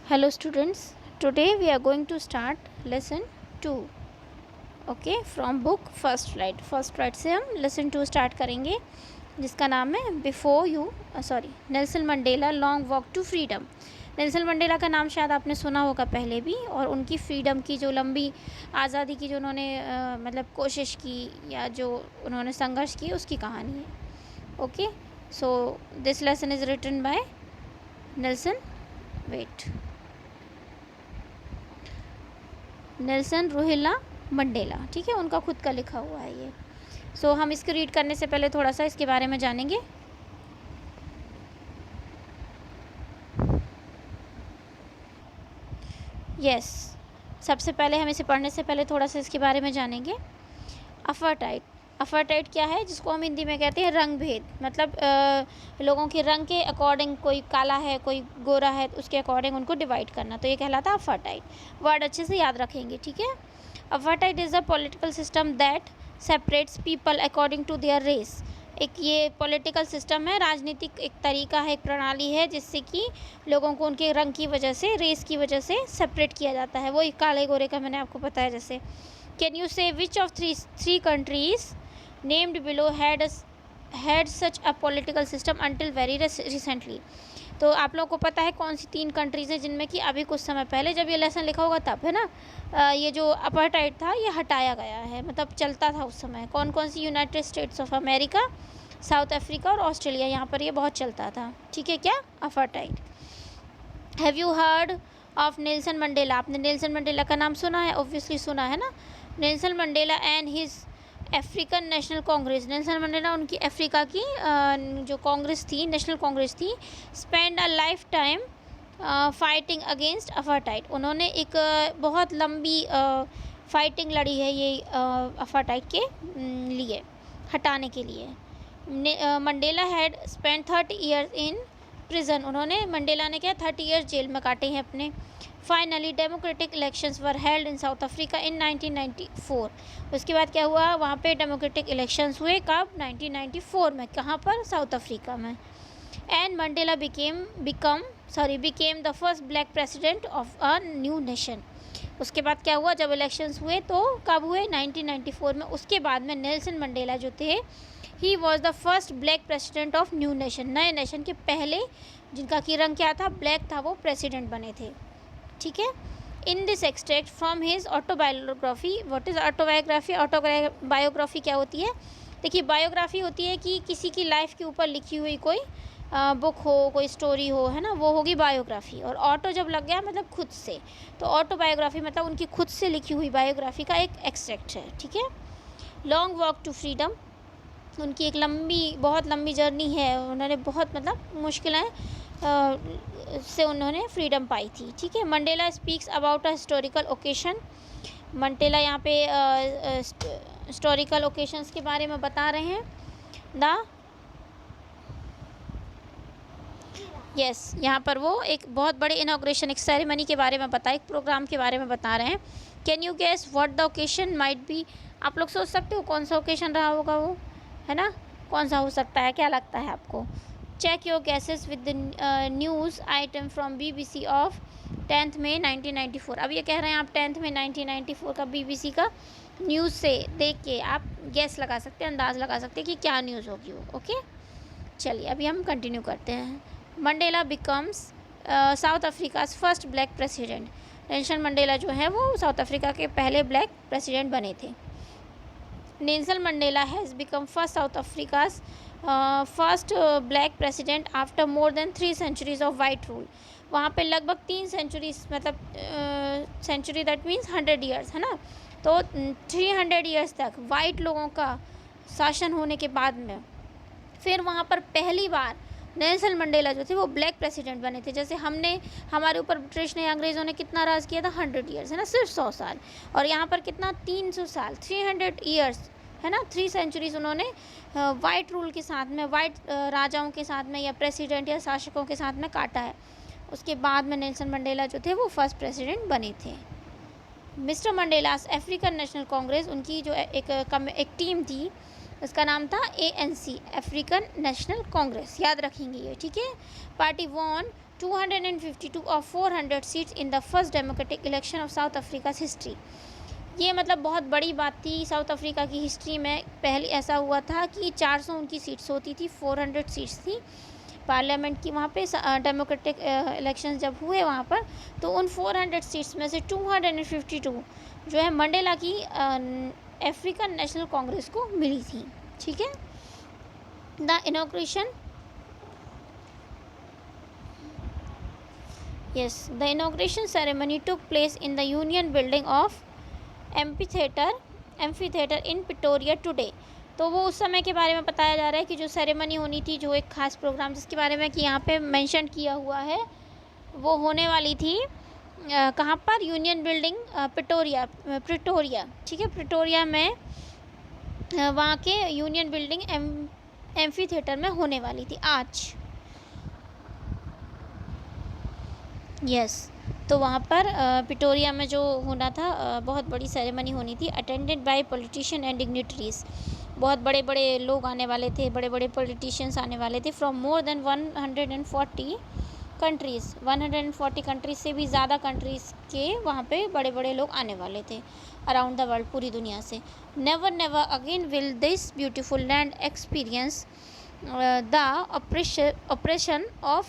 Hello students, today we are going to start lesson 2. Okay from book first right से हम lesson 2 start करेंगे, जिसका नाम है before you Nelson Mandela long walk to freedom. Nelson Mandela का नाम शायद आपने सुना होगा पहले भी, और उनकी फ्रीडम की जो लंबी आज़ादी की जो उन्होंने कोशिश की या जो उन्होंने संघर्ष की, उसकी कहानी है। Okay, so this lesson is written by Nelson Rolihlahla Mandela. ठीक है, उनका खुद का लिखा हुआ है ये। सो हम इसको रीड करने से पहले थोड़ा सा इसके बारे में जानेंगे। यस, सबसे पहले हम इसे पढ़ने से पहले थोड़ा सा इसके बारे में जानेंगे। अफार्टाइड क्या है, जिसको हम हिंदी में कहते हैं रंग भेद। मतलब लोगों के रंग के अकॉर्डिंग, कोई काला है कोई गोरा है, उसके अकॉर्डिंग उनको डिवाइड करना, तो ये कहलाता है अफार्टाइड। वर्ड अच्छे से याद रखेंगे, ठीक है। Apartheid is a political system that separates people according to their race. एक ये पॉलिटिकल सिस्टम है, राजनीतिक एक तरीका है, एक प्रणाली है, जिससे कि लोगों को उनके रंग की वजह से, रेस की वजह से सेपरेट किया जाता है। वो एक काले गोरे का मैंने आपको बताया जैसे। कैन यू से which of three countries named below had such a political system until very recently. तो आप लोगों को पता है कौन सी 3 कंट्रीज़ हैं जिनमें कि अभी कुछ समय पहले, जब ये लेसन लिखा होगा तब, है ना, ये जो अपार्टाइड था ये हटाया गया है, मतलब चलता था उस समय। कौन कौन सी? United States of America, South Africa और ऑस्ट्रेलिया, यहाँ पर ये बहुत चलता था। ठीक है, क्या apartheid. Have you heard of Nelson Mandela? आपने नेल्सन मंडेला का नाम सुना है? ऑब्वियसली सुना है ना। Nelson Mandela and his African National Congress. Nelson Mandela, उनकी अफ्रीका की जो कांग्रेस थी, नेशनल कांग्रेस थी, spend a life time fighting against apartheid. उन्होंने एक बहुत लंबी फाइटिंग लड़ी है ये अपार्टाइड के लिए, हटाने के लिए। Mandela had spend 30 years in prison. उन्होंने, मंडेला ने क्या, 30 ईयर्स जेल में काटे हैं अपने। Finally democratic elections were held in south Africa in 1994। उसके बाद क्या हुआ, वहाँ पे डेमोक्रेटिक इलेक्शंस हुए। कब? 1994 में। कहाँ पर? साउथ अफ्रीका में। And Mandela became the first black president of a new nation. उसके बाद क्या हुआ, जब इलेक्शंस हुए तो कब हुए? 1994 में। उसके बाद में नेल्सन मंडेला जो थे, he was the first black president of new nation. नए नेशन के पहले, जिनका की रंग क्या था, ब्लैक था, वो प्रेसिडेंट बने थे। ठीक है। In this extract from his autobiography. What is autobiography? Autobiography क्या होती है? देखिए, बायोग्राफी होती है कि किसी की लाइफ के ऊपर लिखी हुई कोई बुक हो, कोई स्टोरी हो, है ना, वो होगी बायोग्राफी। और ऑटो जब लग गया मतलब खुद से, तो ऑटोबायोग्राफी मतलब उनकी खुद से लिखी हुई बायोग्राफी का एक एक्सट्रैक्ट है। ठीक है। लॉन्ग वॉक टू फ्रीडम, उनकी एक बहुत लंबी जर्नी है। उन्होंने बहुत मुश्किलें से उन्होंने फ्रीडम पाई थी। ठीक है। Mandela speaks about a historical occasion. Mandela यहाँ पे हिस्टोरिकल ओकेशंस के बारे में बता रहे हैं। यहाँ पर वो एक बहुत बड़े इनॉग्रेशन, एक सेरेमनी के बारे में एक प्रोग्राम के बारे में बता रहे हैं। Can you guess what the occasion might be? आप लोग सोच सकते हो कौन सा ओकेशन रहा होगा वो, है ना, कौन सा हो सकता है? क्या लगता है आपको? Check your guesses with the news item from BBC of 10 May 1994। अब ये कह रहे हैं आप 10 मई 1994 का BBC का न्यूज़ से देख के आप गैस लगा सकते हैं, अंदाज़ लगा सकते हैं कि क्या न्यूज़ होगी वो। ओके, चलिए अभी हम कंटिन्यू करते हैं। Mandela becomes south Africa's first black president. Nelson Mandela जो है वो साउथ अफ्रीका के पहले ब्लैक प्रेसिडेंट बने थे। Nelson Mandela has become first south Africa's first black president after more than 3 centuries of white rule. वहाँ पे लगभग 3 centuries, मतलब सेंचुरी दैट मीन्स 100 years, है ना, तो 300 years तक वाइट लोगों का शासन होने के बाद में फिर वहाँ पर पहली बार नेल्सन मंडेला जो थे वो ब्लैक प्रेसिडेंट बने थे। जैसे हमारे ऊपर ब्रिटिश ने, अंग्रेज़ों ने कितना राज किया था? 100 years, है ना, सिर्फ 100 साल। और यहाँ पर कितना? 300 साल, 300 years, है ना, 3 centuries उन्होंने वाइट रूल के साथ में, वाइट राजाओं के साथ में या प्रेसिडेंट या शासकों के साथ में काटा है। उसके बाद में नेल्सन मंडेला जो थे वो फर्स्ट प्रेसिडेंट बने थे। मिस्टर मंडेलास अफ्रीकन नेशनल कांग्रेस, उनकी जो एक टीम थी, उसका नाम था ANC, अफ्रीकन नेशनल कांग्रेस। याद रखेंगे ये, ठीक है। Party won 252 of 400 seats in the first democratic election of South Africa history. ये मतलब बहुत बड़ी बात थी साउथ अफ्रीका की हिस्ट्री में। पहले ऐसा हुआ था कि 400 उनकी सीट्स होती थी, 400 सीट्स थी पार्लियामेंट की वहाँ पे। डेमोक्रेटिक इलेक्शन जब हुए वहाँ पर, तो उन 400 सीट्स में से 252 जो है मंडेला की अफ्रीकन नेशनल कांग्रेस को मिली थी। ठीक है। The inauguration the inauguration ceremony took place in the Union Building of Amphitheatre in Pretoria today। तो वो उस समय के बारे में बताया जा रहा है कि जो सेरेमनी होनी थी, जो एक खास प्रोग्राम जिसके बारे में कि यहाँ पे मेंशन किया हुआ है, वो होने वाली थी कहाँ पर? Union building Pretoria. ठीक है, प्रिटोरिया में वहाँ के यूनियन बिल्डिंग एम्फी थिएटर में होने वाली थी आज। तो वहाँ पर प्रिटोरिया में जो होना था, बहुत बड़ी सेरेमनी होनी थी, attended by politician and dignitaries. बहुत बड़े बड़े लोग आने वाले थे, बड़े बड़े पॉलिटिशियंस आने वाले थे from more than 140 countries. 140 countries से भी ज़्यादा कंट्रीज़ के वहाँ पे बड़े बड़े लोग आने वाले थे अराउंड द वर्ल्ड, पूरी दुनिया से। Never never again will this beautiful land experience the operation of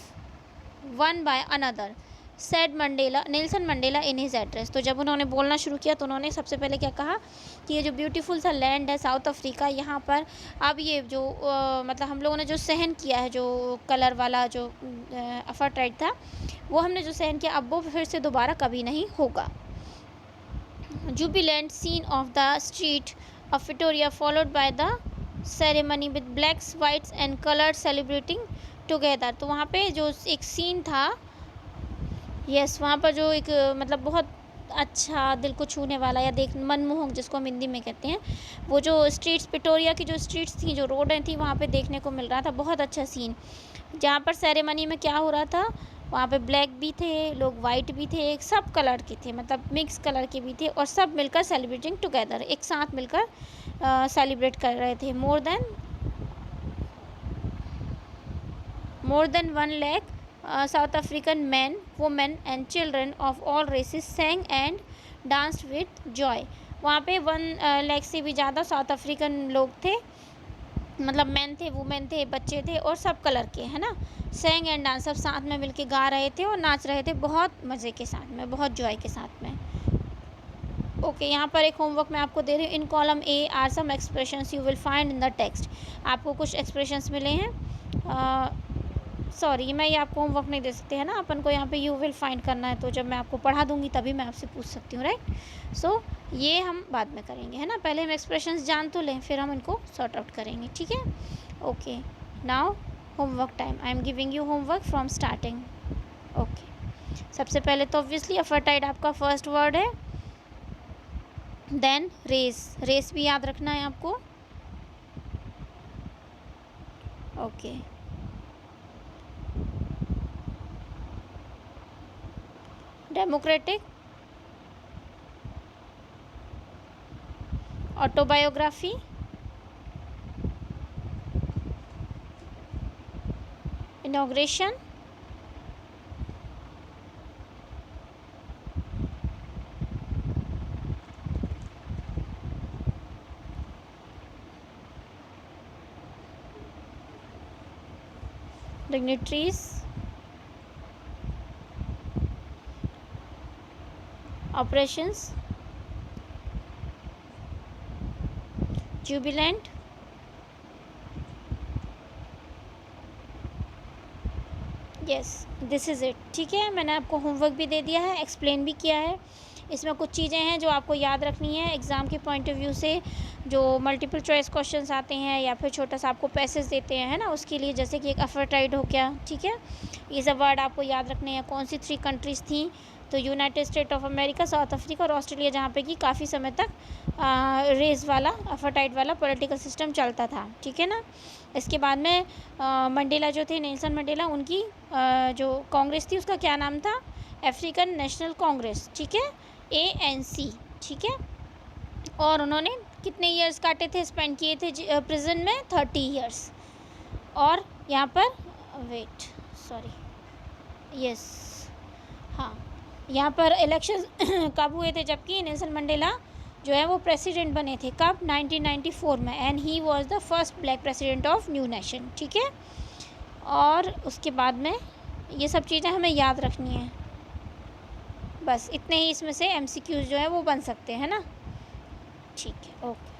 one by another, said Nelson Mandela in his address. तो जब उन्होंने बोलना शुरू किया तो उन्होंने सबसे पहले क्या कहा कि ये जो ब्यूटीफुल सा लैंड है साउथ अफ्रीका, यहाँ पर अब ये जो मतलब हम लोगों ने जो सहन किया है, जो कलर वाला जो अपार्थाइड था, वो हमने जो सहन किया, अब वो फिर से दोबारा कभी नहीं होगा। Jubilant scene of the street of Victoria followed by the ceremony with blacks whites and coloured celebrating together. तो वहाँ पे जो एक सीन था, वहाँ पर जो एक मतलब बहुत अच्छा, दिल को छूने वाला या देख मनमोहक जिसको हम हिंदी में कहते हैं, वो जो स्ट्रीट्स, प्रिटोरिया की जो स्ट्रीट्स थी, जो रोडें थी, वहाँ पे देखने को मिल रहा था। बहुत अच्छा सीन। जहाँ पर सेरेमनी में क्या हो रहा था, वहाँ पे ब्लैक भी थे लोग, वाइट भी थे, सब कलर के थे, मतलब मिक्स कलर के भी थे, और सब मिलकर सेलिब्रेटिंग टुगेदर, एक साथ मिलकर सेलिब्रेट कर रहे थे। More than 1 lakh South African men, women and children of all races sang and danced with joy। वहाँ पे 1 लाख से भी ज़्यादा साउथ अफ्रीकन लोग थे, मतलब मैन थे, वुमेन थे, बच्चे थे, और सब कलर के, है ना। सेंग एंड डांस, सब साथ में मिलके गा रहे थे और नाच रहे थे, बहुत मज़े के साथ में, बहुत जॉय के साथ में। ओके, यहाँ पर एक होमवर्क मैं आपको दे रही हूँ। In column A are some expressions you will find in the text. आपको कुछ एक्सप्रेशंस मिले हैं। सॉरी, मैं ये आपको होमवर्क नहीं दे सकती, है ना। अपन को यहाँ पे यू विल फाइंड करना है, तो जब मैं आपको पढ़ा दूँगी तभी मैं आपसे पूछ सकती हूँ, राइट। सो ये हम बाद में करेंगे, है ना। पहले हम एक्सप्रेशंस जान तो लें, फिर हम इनको सॉर्ट आउट करेंगे, ठीक है। Okay, now homework time. I am giving you homework from starting. Okay, सबसे पहले तो ऑब्वियसली अफर्टाइड आपका फर्स्ट वर्ड है। देन रेस भी याद रखना है आपको। Okay, democratic, autobiography, inauguration, dignitaries, operations, Jubilant, yes, this is it. ठीक है, मैंने आपको होमवर्क भी दे दिया है, एक्सप्लेन भी किया है। इसमें कुछ चीज़ें हैं जो आपको याद रखनी है एग्ज़ाम के पॉइंट ऑफ व्यू से। जो मल्टीपल चॉइस क्वेश्चंस आते हैं या फिर छोटा सा आपको पैसेज देते हैं, है ना, उसके लिए, जैसे कि एक अफर्टाइड हो गया, ठीक है। ये सब वर्ड आपको याद रखने हैं। कौन सी 3 कंट्रीज़ थी, तो United state of America, South Africa और ऑस्ट्रेलिया, जहाँ पे कि काफ़ी समय तक रेस वाला, अफर्टाइड वाला पॉलिटिकल सिस्टम चलता था, ठीक है ना। इसके बाद में मंडेला जो थे, नेल्सन मंडेला, उनकी जो कांग्रेस थी उसका क्या नाम था? अफ्रीकन नेशनल कांग्रेस, ठीक है, ANC, ठीक है। और उन्होंने कितने ईयर्स काटे थे, स्पेंड किए थे प्रिजन में? 30 ईयर्स। और यहाँ पर यस, हाँ, यहाँ पर इलेक्शन कब हुए थे, जबकि नेल्सन मंडेला जो है वो प्रेसिडेंट बने थे कब, 1994 में, and he was the first black president of new nation, ठीक है। और उसके बाद में ये सब चीज़ें हमें याद रखनी है, बस इतने ही इसमें से एमसीक्यूज जो है वो बन सकते हैं ना, ठीक है, ओके।